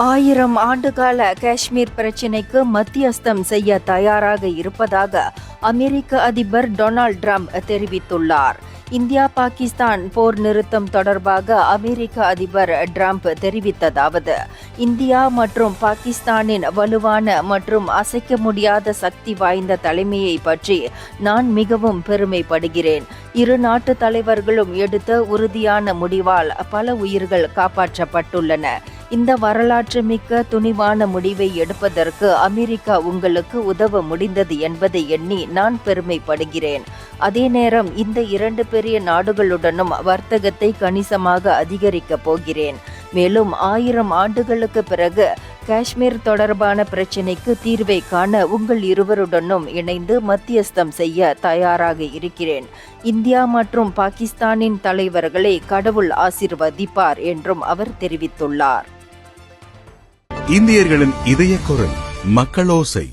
1000 ஆண்டுகால காஷ்மீர் பிரச்சினைக்கு மத்தியஸ்தம் செய்ய தயாராக இருப்பதாக அமெரிக்க அதிபர் டொனால்ட் ட்ரம்ப் தெரிவித்துள்ளார். இந்தியா பாகிஸ்தான் போர் நிறுத்தம் தொடர்பாக அமெரிக்க அதிபர் ட்ரம்ப் தெரிவித்ததாவது: இந்தியா மற்றும் பாகிஸ்தானின் வலுவான மற்றும் அசைக்க முடியாத சக்தி வாய்ந்த தலைமையை பற்றி நான் மிகவும் பெருமைப்படுகிறேன். இரு நாட்டு தலைவர்களும் எடுத்த உறுதியான முடிவால் பல உயிர்கள் காப்பாற்றப்பட்டுள்ளன. இந்த வரலாற்று மிக்க துணிவான முடிவை எடுப்பதற்கு அமெரிக்கா உங்களுக்கு உதவ முடிந்தது என்பதை எண்ணி நான் பெருமைப்படுகிறேன். அதே நேரம் இந்த இரண்டு பெரிய நாடுகளுடனும் வர்த்தகத்தை கணிசமாக அதிகரிக்கப் போகிறேன். மேலும் 1000 ஆண்டுகளுக்கு பிறகு காஷ்மீர் தொடர்பான பிரச்சினைக்கு தீர்வை காண உங்கள் இருவருடனும் இணைந்து மத்தியஸ்தம் செய்ய தயாராக இருக்கிறேன். இந்தியா மற்றும் பாகிஸ்தானின் தலைவர்களை கடவுள் ஆசீர்வதிப்பார் என்றும் அவர் தெரிவித்துள்ளார். இந்தியர்களின் இதய குரல் மக்களோசை.